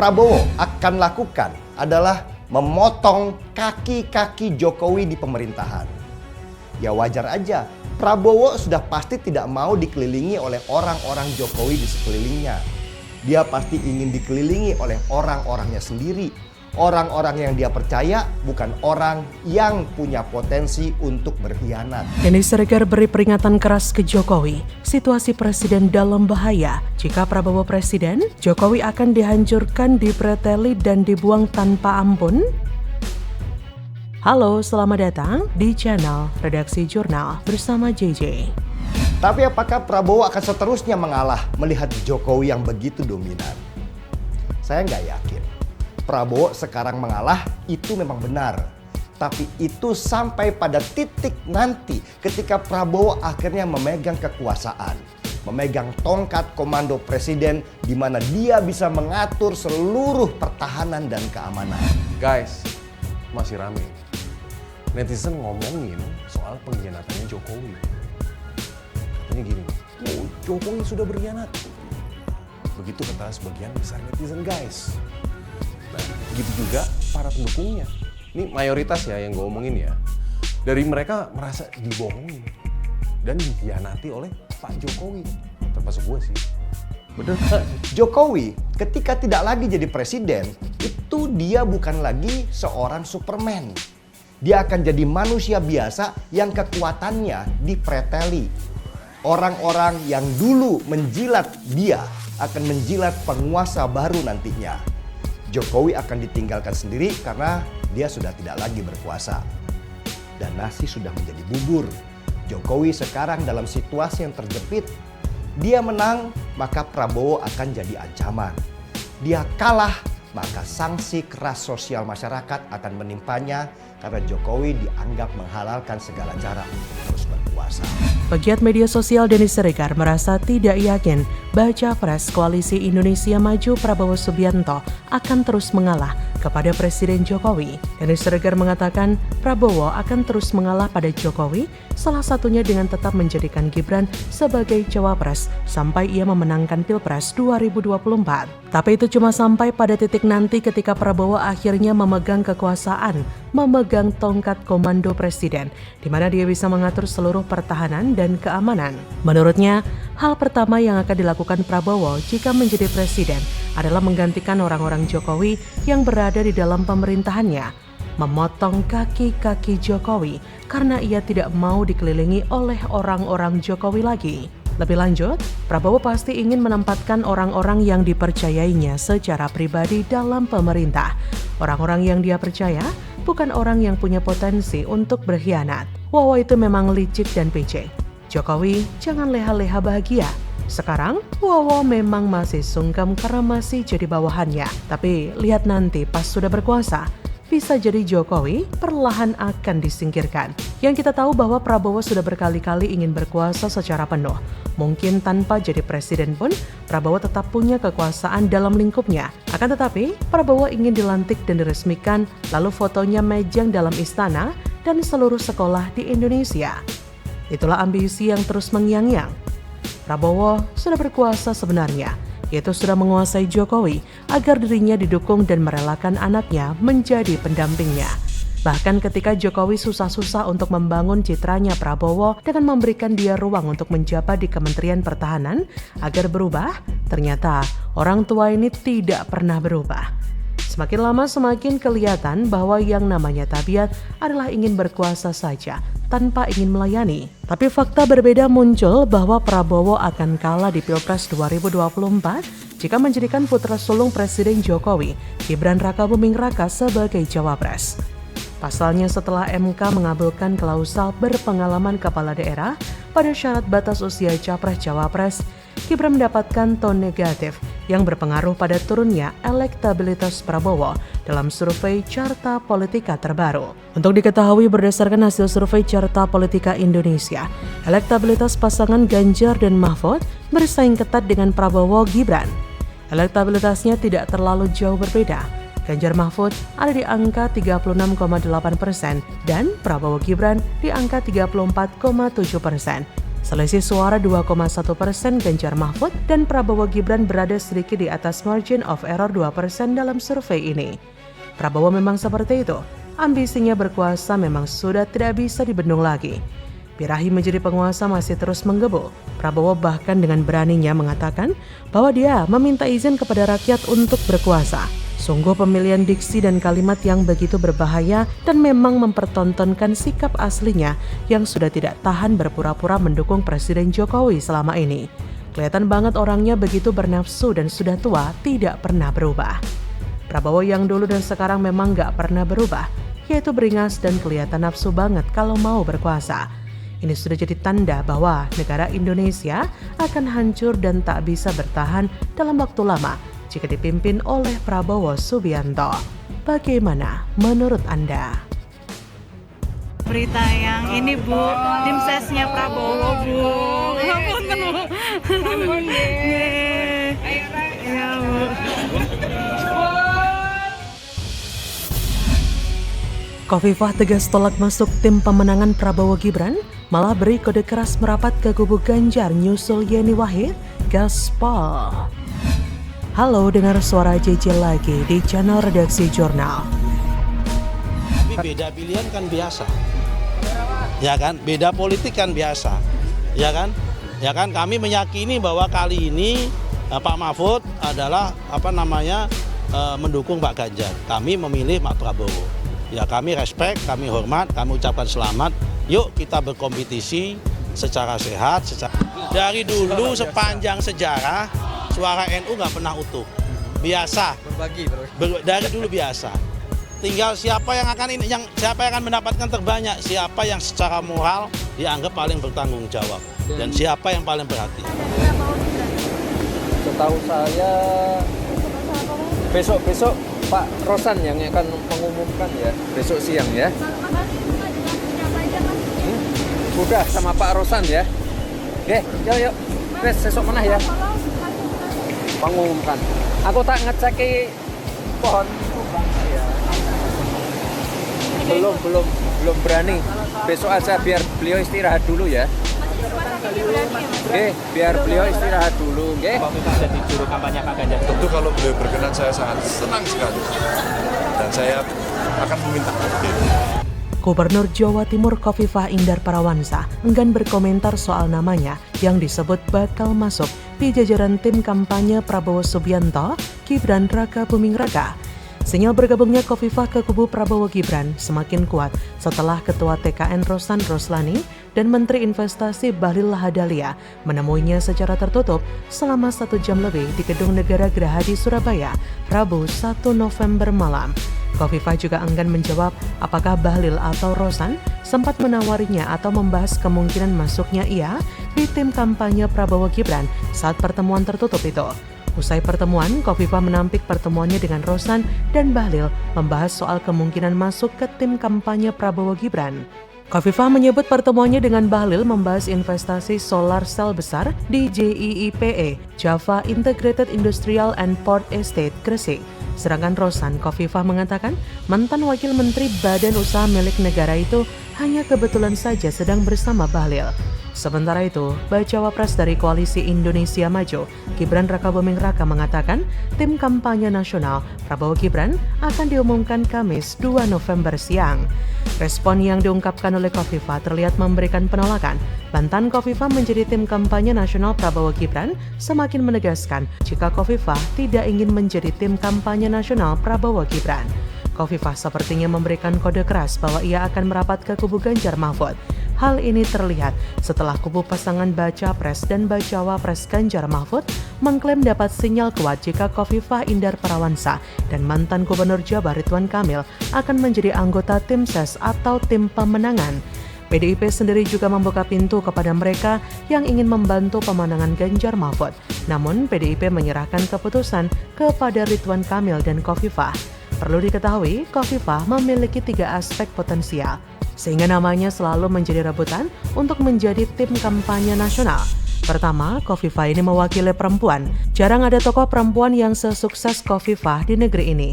Prabowo akan lakukan adalah memotong kaki-kaki Jokowi di pemerintahan. Ya wajar aja, Prabowo sudah pasti tidak mau dikelilingi oleh orang-orang Jokowi di sekelilingnya. Dia pasti ingin dikelilingi oleh orang-orangnya sendiri. Orang-orang yang dia percaya, bukan orang yang punya potensi untuk berkhianat. Denny Siregar beri peringatan keras ke Jokowi. Situasi presiden dalam bahaya. Jika Prabowo presiden, Jokowi akan dihancurkan, dipreteli, dan dibuang tanpa ampun. Halo, selamat datang di channel Redaksi Jurnal bersama JJ. Tapi apakah Prabowo akan seterusnya mengalah melihat Jokowi yang begitu dominan? Saya nggak yakin. Prabowo sekarang mengalah itu memang benar. Tapi itu sampai pada titik nanti ketika Prabowo akhirnya memegang kekuasaan. Memegang tongkat komando presiden di mana dia bisa mengatur seluruh pertahanan dan keamanan. Guys, masih rame. Netizen ngomongin soal pengkhianatannya Jokowi. Katanya gini, oh Jokowi sudah berkhianat. Begitu kata sebagian besar netizen guys. Nah, begitu juga para pendukungnya. Ini mayoritas ya yang gue omongin ya. Dari mereka merasa dibohongi dan dikhianati oleh Pak Jokowi. Termasuk gue sih. Betul. Jokowi ketika tidak lagi jadi presiden, itu dia bukan lagi seorang Superman. Dia akan jadi manusia biasa yang kekuatannya dipreteli. Orang-orang yang dulu menjilat dia akan menjilat penguasa baru nantinya. Jokowi akan ditinggalkan sendiri karena dia sudah tidak lagi berkuasa. Dan nasi sudah menjadi bubur. Jokowi sekarang dalam situasi yang terjepit. Dia menang, maka Prabowo akan jadi ancaman. Dia kalah, maka sanksi keras sosial masyarakat akan menimpanya karena Jokowi dianggap menghalalkan segala cara untuk terus berkuasa. Pegiat media sosial Denny Siregar merasa tidak yakin baca pres Koalisi Indonesia Maju Prabowo Subianto akan terus mengalah kepada Presiden Jokowi. Denny Siregar mengatakan Prabowo akan terus mengalah pada Jokowi, salah satunya dengan tetap menjadikan Gibran sebagai cawapres sampai ia memenangkan Pilpres 2024. Tapi itu cuma sampai pada titik nanti ketika Prabowo akhirnya memegang kekuasaan, memegang tongkat komando presiden, di mana dia bisa mengatur seluruh pertahanan dan keamanan. Menurutnya, hal pertama yang akan dilakukan Prabowo jika menjadi presiden adalah menggantikan orang-orang Jokowi yang berada di dalam pemerintahannya, memotong kaki-kaki Jokowi karena ia tidak mau dikelilingi oleh orang-orang Jokowi lagi. Lebih lanjut, Prabowo pasti ingin menempatkan orang-orang yang dipercayainya secara pribadi dalam pemerintah. Orang-orang yang dia percaya bukan orang yang punya potensi untuk berkhianat. Wow, itu memang licik dan becek. Jokowi, jangan leha-leha bahagia. Sekarang, Wowo memang masih sungkem karena masih jadi bawahannya. Tapi lihat nanti pas sudah berkuasa, bisa jadi Jokowi perlahan akan disingkirkan. Yang kita tahu bahwa Prabowo sudah berkali-kali ingin berkuasa secara penuh. Mungkin tanpa jadi presiden pun, Prabowo tetap punya kekuasaan dalam lingkupnya. Akan tetapi, Prabowo ingin dilantik dan diresmikan, lalu fotonya mejeng dalam istana dan seluruh sekolah di Indonesia. Itulah ambisi yang terus mengyang-yang. Prabowo sudah berkuasa sebenarnya, yaitu sudah menguasai Jokowi agar dirinya didukung dan merelakan anaknya menjadi pendampingnya. Bahkan ketika Jokowi susah-susah untuk membangun citranya Prabowo dengan memberikan dia ruang untuk menjabat di Kementerian Pertahanan agar berubah, ternyata orang tua ini tidak pernah berubah. Semakin lama semakin kelihatan bahwa yang namanya tabiat adalah ingin berkuasa saja, tanpa ingin melayani. Tapi fakta berbeda muncul bahwa Prabowo akan kalah di Pilpres 2024 jika menjadikan putra sulung Presiden Jokowi, Gibran Rakabuming Raka sebagai cawapres. Pasalnya setelah MK mengabulkan klausal berpengalaman kepala daerah pada syarat batas usia capres-cawapres, Gibran mendapatkan tone negatif yang berpengaruh pada turunnya elektabilitas Prabowo dalam survei Carta Politika terbaru. Untuk diketahui berdasarkan hasil survei Carta Politika Indonesia, elektabilitas pasangan Ganjar dan Mahfud bersaing ketat dengan Prabowo Gibran. Elektabilitasnya tidak terlalu jauh berbeda. Ganjar Mahfud ada di angka 36,8% dan Prabowo Gibran di angka 34,7%. Selisih suara 2,1% Ganjar Mahfud dan Prabowo Gibran berada sedikit di atas margin of error 2% dalam survei ini. Prabowo memang seperti itu, ambisinya berkuasa memang sudah tidak bisa dibendung lagi. Birahi menjadi penguasa masih terus menggebu. Prabowo bahkan dengan beraninya mengatakan bahwa dia meminta izin kepada rakyat untuk berkuasa. Sungguh pemilihan diksi dan kalimat yang begitu berbahaya dan memang mempertontonkan sikap aslinya yang sudah tidak tahan berpura-pura mendukung Presiden Jokowi selama ini. Kelihatan banget orangnya begitu bernafsu dan sudah tua, tidak pernah berubah. Prabowo yang dulu dan sekarang memang gak pernah berubah, yaitu beringas dan kelihatan nafsu banget kalau mau berkuasa. Ini sudah jadi tanda bahwa negara Indonesia akan hancur dan tak bisa bertahan dalam waktu lama jika dipimpin oleh Prabowo Subianto. Bagaimana menurut Anda? Berita yang ini Bu, tim sesnya Prabowo Bu. Ampun ya Bu. Khofifah tegas tolak masuk tim pemenangan Prabowo Gibran, malah beri kode keras merapat ke kubu Ganjar nyusul Yeni Wahid, gaspol. Halo, dengar suara JJ lagi di channel Redaksi Jurnal. Tapi beda pilihan kan biasa, ya kan? Beda politik kan biasa, ya kan? Ya kan? Kami meyakini bahwa kali ini Pak Mahfud adalah mendukung Pak Ganjar. Kami memilih Pak Prabowo. Ya kami respect, kami hormat, kami ucapkan selamat. Yuk kita berkompetisi secara sehat. Dari dulu sepanjang sejarah suara NU nggak pernah utuh, biasa. Dari dulu biasa. Tinggal siapa yang akan mendapatkan terbanyak, siapa yang secara moral dianggap paling bertanggung jawab, dan siapa yang paling berhati. Setahu saya besok Pak Rosan yang akan mengumumkan ya, besok siang ya. Udah sama Pak Rosan ya. Oke, yuk. Wes besok mana ya? Mengumumkan. Aku tak ngeceki pohon tumbang ya. Belum berani. Besok aja biar beliau istirahat dulu ya. Oke, biar beliau istirahat dulu, oke? Khofifah jadi juru kampanye Pak Ganjar. Tentu kalau beliau berkenan saya sangat senang sekali. Dan saya akan meminta update. Gubernur Jawa Timur Khofifah Indar Parawansa enggan berkomentar soal namanya yang disebut bakal masuk di jajaran tim kampanye Prabowo Subianto, Gibran Raka Buming Raka. Sinyal bergabungnya Khofifah ke kubu Prabowo Gibran semakin kuat setelah Ketua TKN Rosan Roslani dan Menteri Investasi Bahlil Lahadalia menemuinya secara tertutup selama 1 jam lebih di Gedung Negara Gerahadi Surabaya, Rabu 1 November malam. Khofifah juga enggan menjawab apakah Bahlil atau Rosan sempat menawarinya atau membahas kemungkinan masuknya ia di tim kampanye Prabowo Gibran saat pertemuan tertutup itu. Usai pertemuan, Khofifah menampik pertemuannya dengan Rosan dan Bahlil membahas soal kemungkinan masuk ke tim kampanye Prabowo Gibran. Khofifah menyebut pertemuannya dengan Bahlil membahas investasi solar sel besar di JIIPE, Java Integrated Industrial and Port Estate, Gresik. Sedangkan Rosan, Khofifah mengatakan mantan Wakil Menteri Badan Usaha Milik Negara itu hanya kebetulan saja sedang bersama Bahlil. Sementara itu, bacawa pres dari Koalisi Indonesia Maju, Gibran Raka Buming Raka mengatakan tim kampanye nasional Prabowo Gibran akan diumumkan Kamis 2 November siang. Respon yang diungkapkan oleh Khofifah terlihat memberikan penolakan. Lantaran Khofifah menjadi tim kampanye nasional Prabowo Gibran semakin menegaskan jika Khofifah tidak ingin menjadi tim kampanye nasional Prabowo Gibran. Khofifah sepertinya memberikan kode keras bahwa ia akan merapat ke kubu Ganjar Mahfud. Hal ini terlihat setelah kubu pasangan Baca Pres dan Bacawa Pres Ganjar Mahfud mengklaim dapat sinyal kuat jika Khofifah Indar Parawansa dan mantan Gubernur Jabar Ridwan Kamil akan menjadi anggota tim ses atau tim pemenangan. PDIP sendiri juga membuka pintu kepada mereka yang ingin membantu pemenangan Ganjar Mahfud. Namun PDIP menyerahkan keputusan kepada Ridwan Kamil dan Khofifah. Perlu diketahui, Khofifah memiliki 3 aspek potensial, sehingga namanya selalu menjadi rebutan untuk menjadi tim kampanye nasional. Pertama, Khofifah ini mewakili perempuan. Jarang ada tokoh perempuan yang sesukses Khofifah di negeri ini.